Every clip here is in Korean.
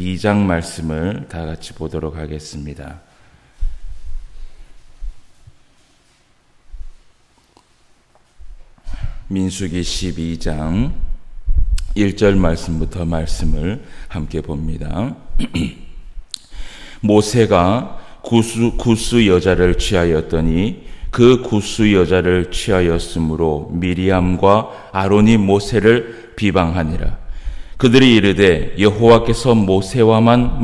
12장 말씀을 다 같이 보도록 하겠습니다. 민수기 12장 1절 말씀부터 말씀을 함께 봅니다. 모세가 구스 여자를 취하였더니 그 구스 여자를 취하였으므로 미리암과 아론이 모세를 비방하니라. 그들이 이르되 여호와께서 모세와만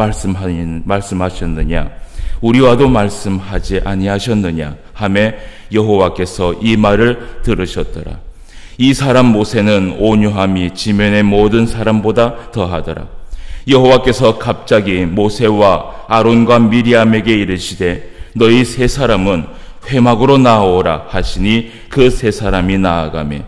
말씀하셨느냐 우리와도 말씀하지 아니하셨느냐 하매 여호와께서 이 말을 들으셨더라. 이 사람 모세는 온유함이 지면의 모든 사람보다 더하더라. 여호와께서 갑자기 모세와 아론과 미리암에게 이르시되 너희 세 사람은 회막으로 나아오라 하시니 그 세 사람이 나아가매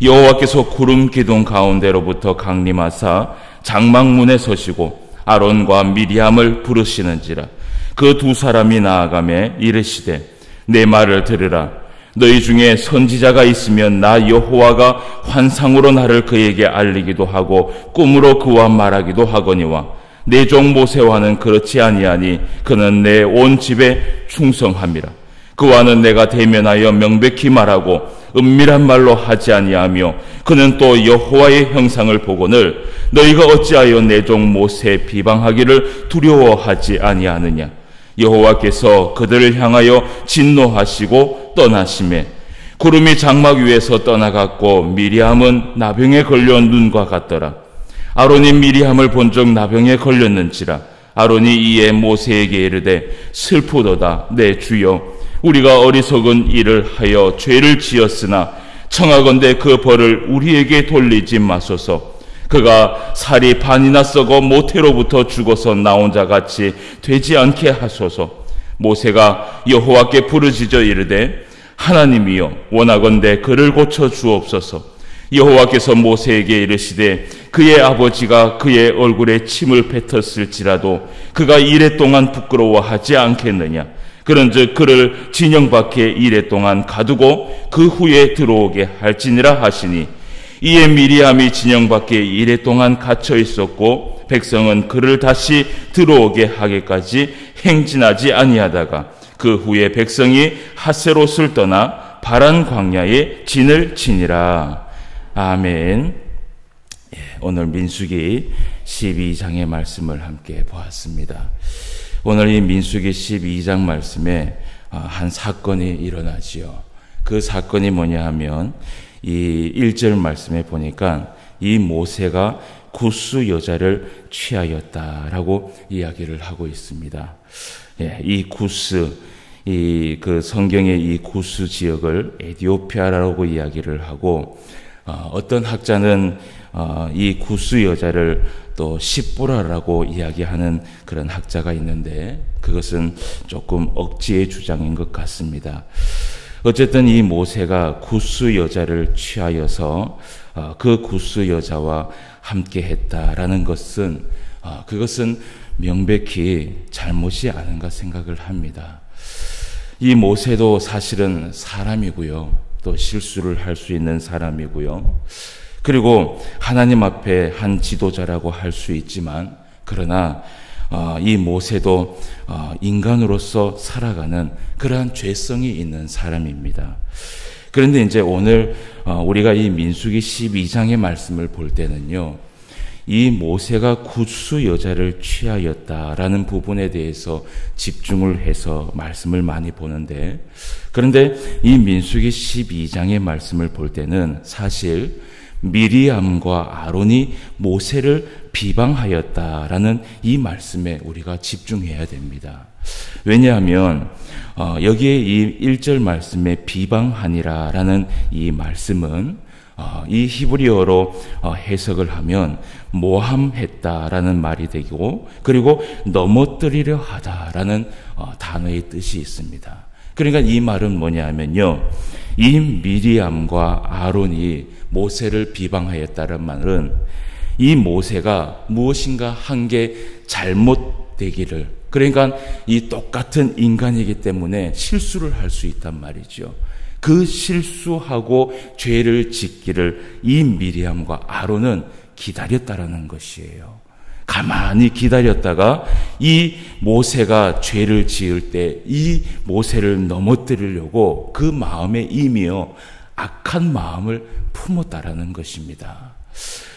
여호와께서 구름 기둥 가운데로부터 강림하사 장막문에 서시고 아론과 미리암을 부르시는지라. 그 두 사람이 나아가매 이르시되 내 말을 들으라. 너희 중에 선지자가 있으면 나 여호와가 환상으로 나를 그에게 알리기도 하고 꿈으로 그와 말하기도 하거니와 내 종 모세와는 그렇지 아니하니 그는 내 온 집에 충성함이라. 그와는 내가 대면하여 명백히 말하고 은밀한 말로 하지 아니하며 그는 또 여호와의 형상을 보거늘 너희가 어찌하여 내 종 모세 비방하기를 두려워하지 아니하느냐. 여호와께서 그들을 향하여 진노하시고 떠나시매 구름이 장막 위에서 떠나갔고 미리암은 나병에 걸려 눈과 같더라. 아론이 미리암을 본적 나병에 걸렸는지라. 아론이 이에 모세에게 이르되 슬프도다 내 주여 우리가 어리석은 일을 하여 죄를 지었으나 청하건대 그 벌을 우리에게 돌리지 마소서. 그가 살이 반이나 썩어 모태로부터 죽어서 나온 자같이 되지 않게 하소서. 모세가 여호와께 부르짖어 이르되 하나님이여 원하건대 그를 고쳐 주옵소서. 여호와께서 모세에게 이르시되 그의 아버지가 그의 얼굴에 침을 뱉었을지라도 그가 이랫동안 부끄러워하지 않겠느냐. 그런즉 그를 진영 밖에 이랫동안 가두고 그 후에 들어오게 할지니라 하시니 이에 미리암이 진영 밖에 이랫동안 갇혀 있었고 백성은 그를 다시 들어오게 하기까지 행진하지 아니하다가 그 후에 백성이 하세롯을 떠나 바란 광야에 진을 치니라. 아멘. 오늘 민수기 12장의 말씀을 함께 보았습니다. 오늘 이 민수기 12장 말씀에 한 사건이 일어나지요. 그 사건이 뭐냐 하면 이 1절 말씀에 보니까 이 모세가 구스 여자를 취하였다라고 이야기를 하고 있습니다. 이 구스, 그 성경의 이 구스 지역을 에디오피아라고 이야기를 하고 어떤 학자는 이 구스 여자를 또 시보라라고 이야기하는 그런 학자가 있는데 그것은 조금 억지의 주장인 것 같습니다. 어쨌든 이 모세가 구스 여자를 취하여서 그 구스 여자와 함께 했다라는 것은 그것은 명백히 잘못이 아닌가 생각을 합니다. 이 모세도 사실은 사람이고요. 또 실수를 할 수 있는 사람이고요. 그리고 하나님 앞에 한 지도자라고 할 수 있지만 그러나 이 모세도 인간으로서 살아가는 그러한 죄성이 있는 사람입니다. 그런데 이제 오늘 우리가 이 민수기 12장의 말씀을 볼 때는요, 이 모세가 구스 여자를 취하였다라는 부분에 대해서 집중을 해서 말씀을 많이 보는데, 그런데 이 민수기 12장의 말씀을 볼 때는 사실 미리암과 아론이 모세를 비방하였다라는 이 말씀에 우리가 집중해야 됩니다. 왜냐하면 여기에 이 1절 말씀에 비방하니라라는 이 말씀은 이 히브리어로 해석을 하면 모함했다라는 말이 되고 그리고 넘어뜨리려 하다라는 단어의 뜻이 있습니다. 그러니까 이 말은 뭐냐면요, 이 미리암과 아론이 모세를 비방하였다는 말은 이 모세가 무엇인가 한 게 잘못되기를, 그러니까 이 똑같은 인간이기 때문에 실수를 할 수 있단 말이죠. 그 실수하고 죄를 짓기를 이 미리암과 아론은 기다렸다라는 것이에요. 가만히 기다렸다가 이 모세가 죄를 지을 때 이 모세를 넘어뜨리려고 그 마음에 이미요 악한 마음을 품었다라는 것입니다.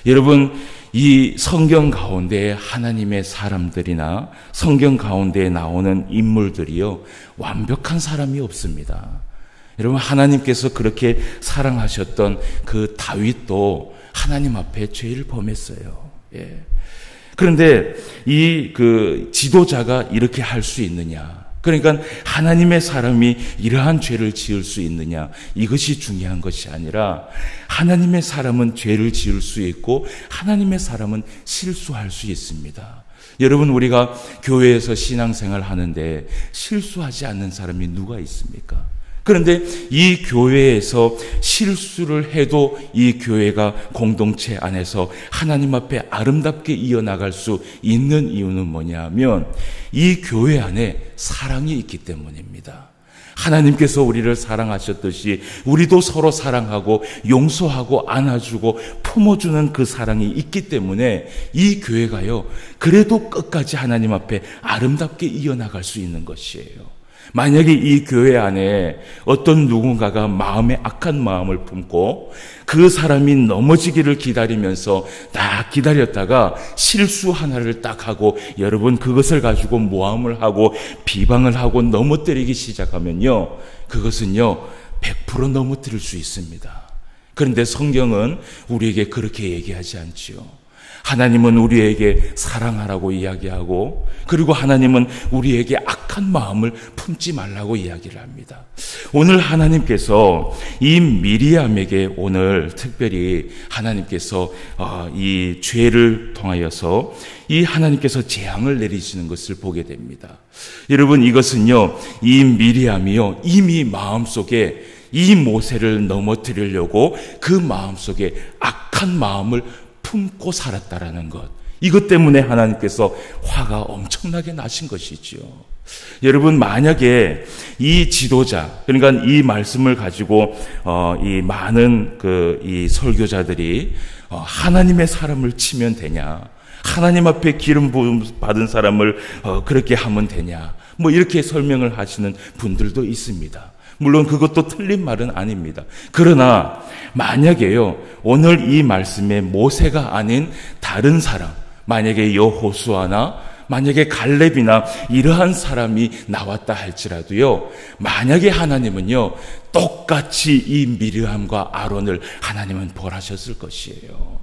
여러분, 이 성경 가운데 하나님의 사람들이나 성경 가운데 나오는 인물들이요 완벽한 사람이 없습니다. 여러분, 하나님께서 그렇게 사랑하셨던 그 다윗도 하나님 앞에 죄를 범했어요. 예. 그런데 이 지도자가 이렇게 할 수 있느냐? 그러니까 하나님의 사람이 이러한 죄를 지을 수 있느냐? 이것이 중요한 것이 아니라 하나님의 사람은 죄를 지을 수 있고 하나님의 사람은 실수할 수 있습니다. 여러분, 우리가 교회에서 신앙생활 하는데 실수하지 않는 사람이 누가 있습니까? 그런데 이 교회에서 실수를 해도 이 교회가 공동체 안에서 하나님 앞에 아름답게 이어나갈 수 있는 이유는 뭐냐면 이 교회 안에 사랑이 있기 때문입니다. 하나님께서 우리를 사랑하셨듯이 우리도 서로 사랑하고 용서하고 안아주고 품어주는 그 사랑이 있기 때문에 이 교회가요 그래도 끝까지 하나님 앞에 아름답게 이어나갈 수 있는 것이에요. 만약에 이 교회 안에 어떤 누군가가 마음에 악한 마음을 품고 그 사람이 넘어지기를 기다리면서 딱 기다렸다가 실수 하나를 딱 하고 여러분 그것을 가지고 모함을 하고 비방을 하고 넘어뜨리기 시작하면요 그것은요 100% 넘어뜨릴 수 있습니다. 그런데 성경은 우리에게 그렇게 얘기하지 않지요. 하나님은 우리에게 사랑하라고 이야기하고 그리고 하나님은 우리에게 악한 마음을 품지 말라고 이야기를 합니다. 오늘 하나님께서 이 미리암에게 오늘 특별히 하나님께서 이 죄를 통하여서 이 하나님께서 재앙을 내리시는 것을 보게 됩니다. 여러분 이것은요 이 미리암이요 이미 마음속에 이 모세를 넘어뜨리려고 그 마음속에 악한 마음을 품고 살았다라는 것. 이것 때문에 하나님께서 화가 엄청나게 나신 것이지요. 여러분 만약에 이 지도자 그러니까 이 말씀을 가지고 이 많은 이 설교자들이 하나님의 사람을 치면 되냐? 하나님 앞에 기름 부음 받은 사람을 그렇게 하면 되냐? 뭐 이렇게 설명을 하시는 분들도 있습니다. 물론 그것도 틀린 말은 아닙니다. 그러나 만약에요 오늘 이 말씀에 모세가 아닌 다른 사람 만약에 여호수아나 만약에 갈렙이나 이러한 사람이 나왔다 할지라도요 만약에 하나님은요 똑같이 이 미리암과 아론을 하나님은 벌하셨을 것이에요.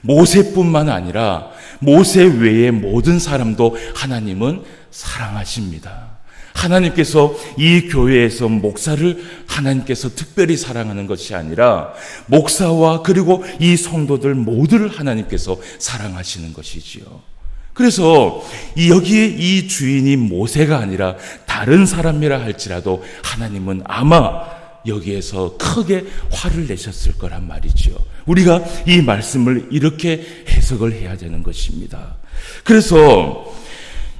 모세뿐만 아니라 모세 외의 모든 사람도 하나님은 사랑하십니다. 하나님께서 이 교회에서 목사를 하나님께서 특별히 사랑하는 것이 아니라 목사와 그리고 이 성도들 모두를 하나님께서 사랑하시는 것이지요. 그래서 여기에 이 주인이 모세가 아니라 다른 사람이라 할지라도 하나님은 아마 여기에서 크게 화를 내셨을 거란 말이죠. 우리가 이 말씀을 이렇게 해석을 해야 되는 것입니다. 그래서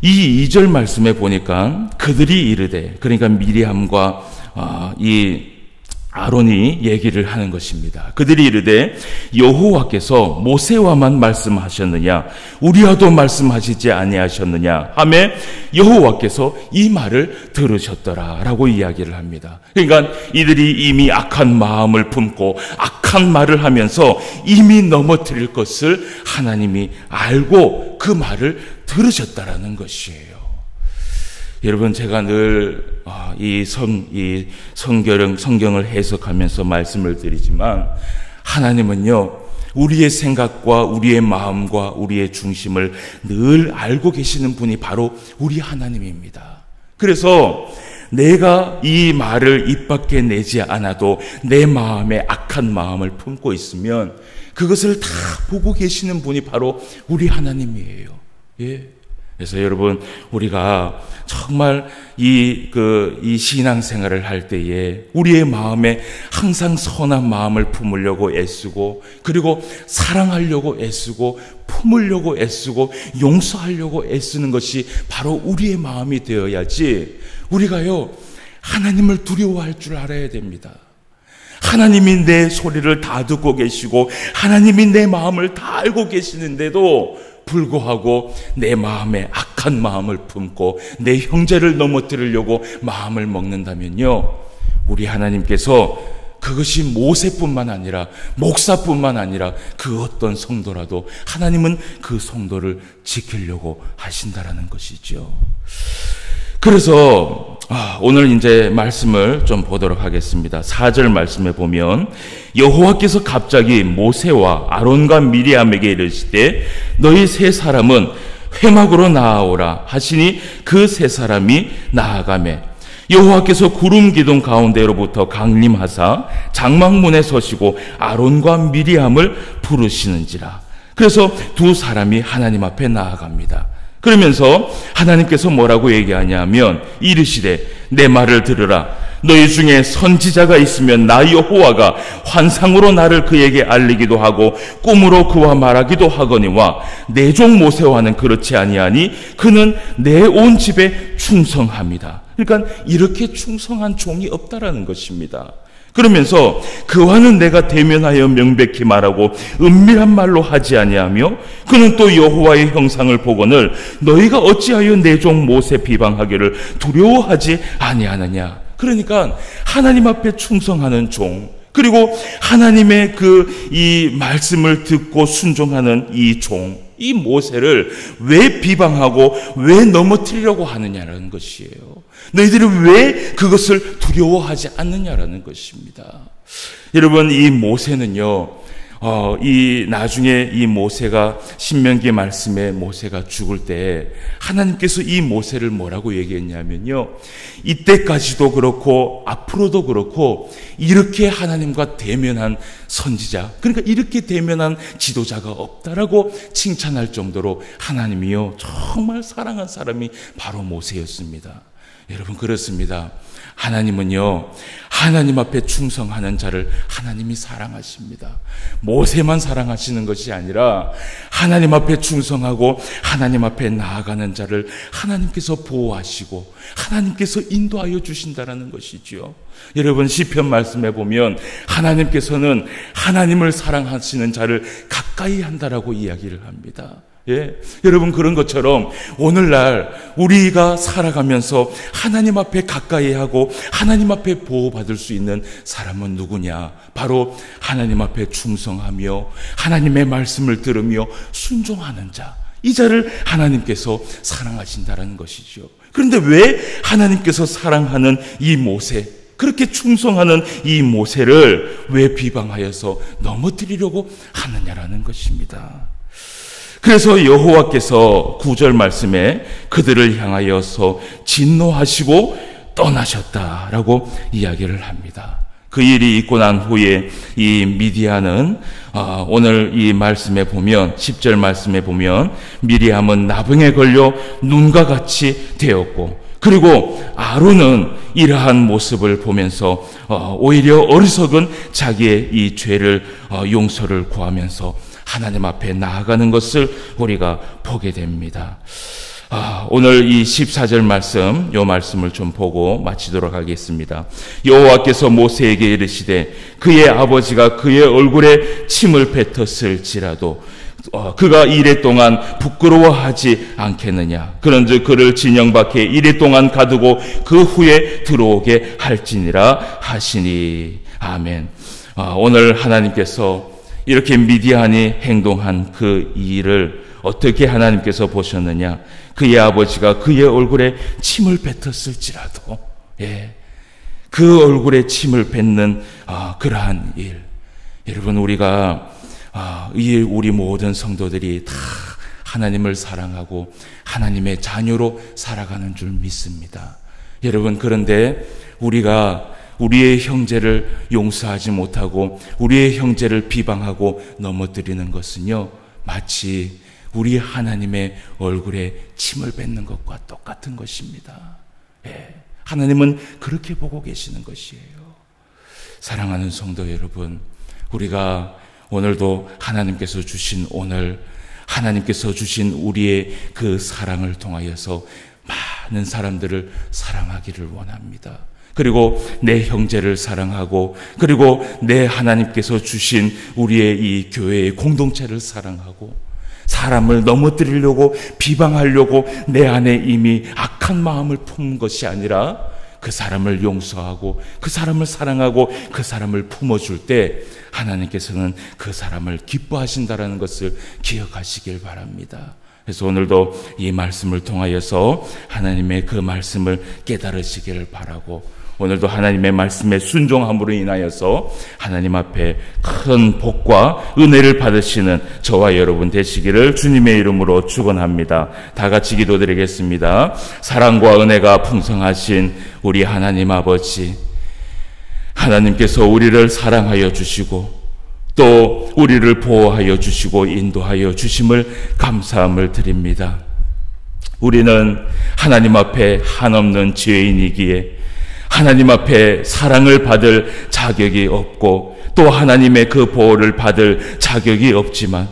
이 2절 말씀에 보니까 그들이 이르되 그러니까 미리암과 이 아론이 얘기를 하는 것입니다. 그들이 이르되 여호와께서 모세와만 말씀하셨느냐 우리와도 말씀하시지 아니하셨느냐 하매 여호와께서 이 말을 들으셨더라라고 이야기를 합니다. 그러니까 이들이 이미 악한 마음을 품고 악한 말을 하면서 이미 넘어뜨릴 것을 하나님이 알고 그 말을 들으셨다라는 것이에요. 여러분 제가 늘 이 성경을 해석하면서 말씀을 드리지만 하나님은요 우리의 생각과 우리의 마음과 우리의 중심을 늘 알고 계시는 분이 바로 우리 하나님입니다. 그래서 내가 이 말을 입 밖에 내지 않아도 내 마음에 악한 마음을 품고 있으면 그것을 다 보고 계시는 분이 바로 우리 하나님이에요. 예. 그래서 여러분 우리가 정말 이 신앙생활을 할 때에 우리의 마음에 항상 선한 마음을 품으려고 애쓰고 그리고 사랑하려고 애쓰고 품으려고 애쓰고 용서하려고 애쓰는 것이 바로 우리의 마음이 되어야지 우리가요 하나님을 두려워할 줄 알아야 됩니다. 하나님이 내 소리를 다 듣고 계시고 하나님이 내 마음을 다 알고 계시는데도 불구하고 내 마음에 악한 마음을 품고 내 형제를 넘어뜨리려고 마음을 먹는다면요, 우리 하나님께서 그것이 모세뿐만 아니라 목사뿐만 아니라 그 어떤 성도라도 하나님은 그 성도를 지키려고 하신다라는 것이죠. 그래서 오늘 이제 말씀을 좀 보도록 하겠습니다. 4절 말씀에 보면 여호와께서 갑자기 모세와 아론과 미리암에게 이르시되 너희 세 사람은 회막으로 나아오라 하시니 그 세 사람이 나아가매 여호와께서 구름 기둥 가운데로부터 강림하사 장막문에 서시고 아론과 미리암을 부르시는지라. 그래서 두 사람이 하나님 앞에 나아갑니다. 그러면서 하나님께서 뭐라고 얘기하냐면 이르시되 내 말을 들으라. 너희 중에 선지자가 있으면 나 여호와가 환상으로 나를 그에게 알리기도 하고 꿈으로 그와 말하기도 하거니와 내 종 모세와는 그렇지 아니하니 그는 내 온 집에 충성합니다. 그러니까 이렇게 충성한 종이 없다라는 것입니다. 그러면서 그와는 내가 대면하여 명백히 말하고 은밀한 말로 하지 아니하며 그는 또 여호와의 형상을 보거늘 너희가 어찌하여 내 종 모세 비방하기를 두려워하지 아니하느냐. 그러니까 하나님 앞에 충성하는 종, 그리고 하나님의 이 말씀을 듣고 순종하는 이 종, 이 모세를 왜 비방하고 왜 넘어뜨리려고 하느냐라는 것이에요. 너희들이 왜 그것을 두려워하지 않느냐라는 것입니다. 여러분, 이 모세는요, 나중에 이 모세가 신명기 말씀에 모세가 죽을 때 하나님께서 이 모세를 뭐라고 얘기했냐면요, 이때까지도 그렇고 앞으로도 그렇고 이렇게 하나님과 대면한 선지자, 그러니까 이렇게 대면한 지도자가 없다라고 칭찬할 정도로 하나님이요 정말 사랑한 사람이 바로 모세였습니다. 여러분, 그렇습니다. 하나님은요, 하나님 앞에 충성하는 자를 하나님이 사랑하십니다. 모세만 사랑하시는 것이 아니라 하나님 앞에 충성하고 하나님 앞에 나아가는 자를 하나님께서 보호하시고 하나님께서 인도하여 주신다는 것이죠. 여러분, 시편 말씀에 보면 하나님께서는 하나님을 사랑하시는 자를 가까이 한다라고 이야기를 합니다. 예, 여러분, 그런 것처럼 오늘날 우리가 살아가면서 하나님 앞에 가까이 하고 하나님 앞에 보호받을 수 있는 사람은 누구냐? 바로 하나님 앞에 충성하며 하나님의 말씀을 들으며 순종하는 자, 이 자를 하나님께서 사랑하신다는 것이죠. 그런데 왜 하나님께서 사랑하는 이 모세, 그렇게 충성하는 이 모세를 왜 비방하여서 넘어뜨리려고 하느냐라는 것입니다. 그래서 여호와께서 9절 말씀에 그들을 향하여서 진노하시고 떠나셨다라고 이야기를 합니다. 그 일이 있고 난 후에 이 미디안은 오늘 이 말씀에 보면 10절 말씀에 보면 미리암은 나병에 걸려 눈과 같이 되었고, 그리고 아론은 이러한 모습을 보면서 오히려 어리석은 자기의 이 죄를 용서를 구하면서 하나님 앞에 나아가는 것을 우리가 보게 됩니다. 오늘 이 14절 말씀, 이 말씀을 좀 보고 마치도록 하겠습니다. 여호와께서 모세에게 이르시되 그의 아버지가 그의 얼굴에 침을 뱉었을지라도 그가 이래 동안 부끄러워하지 않겠느냐. 그런즉 그를 진영 밖에 이래 동안 가두고 그 후에 들어오게 할지니라 하시니. 아멘. 오늘 하나님께서 이렇게 미디안이 행동한 그 일을 어떻게 하나님께서 보셨느냐. 그의 아버지가 그의 얼굴에 침을 뱉었을지라도, 그 얼굴에 침을 뱉는 그러한 일. 여러분, 우리가 우리 모든 성도들이 다 하나님을 사랑하고 하나님의 자녀로 살아가는 줄 믿습니다. 여러분, 그런데 우리가 우리의 형제를 용서하지 못하고 우리의 형제를 비방하고 넘어뜨리는 것은요, 마치 우리 하나님의 얼굴에 침을 뱉는 것과 똑같은 것입니다. 하나님은 그렇게 보고 계시는 것이에요. 사랑하는 성도 여러분, 우리가 오늘도 하나님께서 주신 하나님께서 주신 우리의 그 사랑을 통하여서 많은 사람들을 사랑하기를 원합니다. 그리고 내 형제를 사랑하고, 그리고 내 하나님께서 주신 우리의 이 교회의 공동체를 사랑하고, 사람을 넘어뜨리려고 비방하려고 내 안에 이미 악한 마음을 품은 것이 아니라 그 사람을 용서하고 그 사람을 사랑하고 그 사람을 품어줄 때 하나님께서는 그 사람을 기뻐하신다라는 것을 기억하시길 바랍니다. 그래서 오늘도 이 말씀을 통하여서 하나님의 그 말씀을 깨달으시기를 바라고, 오늘도 하나님의 말씀에 순종함으로 인하여서 하나님 앞에 큰 복과 은혜를 받으시는 저와 여러분 되시기를 주님의 이름으로 축원합니다. 다 같이 기도드리겠습니다. 사랑과 은혜가 풍성하신 우리 하나님 아버지, 하나님께서 우리를 사랑하여 주시고 또 우리를 보호하여 주시고 인도하여 주심을 감사함을 드립니다. 우리는 하나님 앞에 한없는 죄인이기에 하나님 앞에 사랑을 받을 자격이 없고 또 하나님의 그 보호를 받을 자격이 없지만,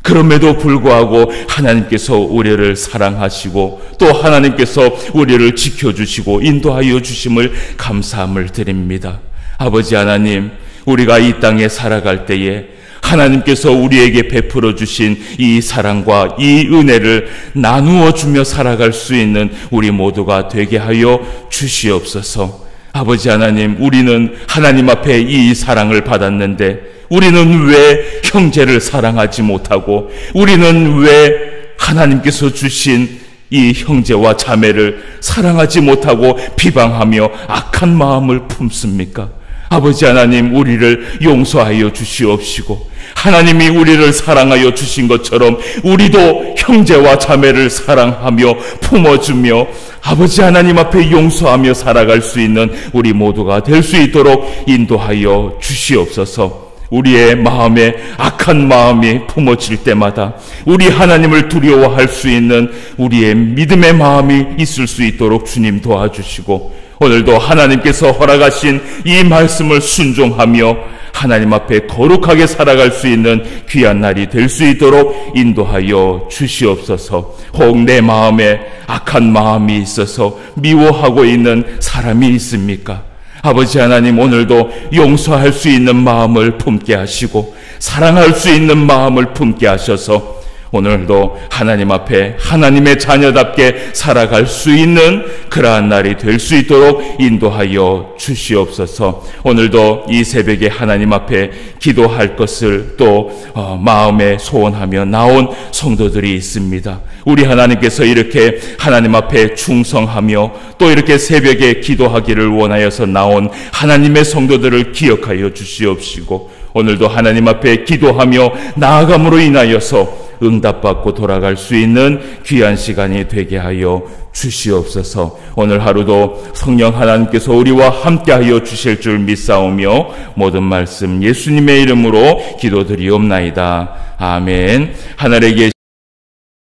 그럼에도 불구하고 하나님께서 우리를 사랑하시고 또 하나님께서 우리를 지켜주시고 인도하여 주심을 감사함을 드립니다. 아버지 하나님, 우리가 이 땅에 살아갈 때에 하나님께서 우리에게 베풀어 주신 이 사랑과 이 은혜를 나누어 주며 살아갈 수 있는 우리 모두가 되게 하여 주시옵소서. 아버지 하나님, 우리는 하나님 앞에 이 사랑을 받았는데 우리는 왜 형제를 사랑하지 못하고, 우리는 왜 하나님께서 주신 이 형제와 자매를 사랑하지 못하고 비방하며 악한 마음을 품습니까? 아버지 하나님, 우리를 용서하여 주시옵시고 하나님이 우리를 사랑하여 주신 것처럼 우리도 형제와 자매를 사랑하며 품어주며 아버지 하나님 앞에 용서하며 살아갈 수 있는 우리 모두가 될 수 있도록 인도하여 주시옵소서. 우리의 마음에 악한 마음이 품어질 때마다 우리 하나님을 두려워할 수 있는 우리의 믿음의 마음이 있을 수 있도록 주님 도와주시고, 오늘도 하나님께서 허락하신 이 말씀을 순종하며 하나님 앞에 거룩하게 살아갈 수 있는 귀한 날이 될 수 있도록 인도하여 주시옵소서. 혹 내 마음에 악한 마음이 있어서 미워하고 있는 사람이 있습니까? 아버지 하나님, 오늘도 용서할 수 있는 마음을 품게 하시고 사랑할 수 있는 마음을 품게 하셔서 오늘도 하나님 앞에 하나님의 자녀답게 살아갈 수 있는 그러한 날이 될 수 있도록 인도하여 주시옵소서. 오늘도 이 새벽에 하나님 앞에 기도할 것을 또 마음에 소원하며 나온 성도들이 있습니다. 우리 하나님께서 이렇게 하나님 앞에 충성하며 또 이렇게 새벽에 기도하기를 원하여서 나온 하나님의 성도들을 기억하여 주시옵시고, 오늘도 하나님 앞에 기도하며 나아감으로 인하여서 응답받고 돌아갈 수 있는 귀한 시간이 되게 하여 주시옵소서. 오늘 하루도 성령 하나님께서 우리와 함께하여 주실 줄 믿사오며 모든 말씀 예수님의 이름으로 기도드리옵나이다. 아멘. 하늘에 계신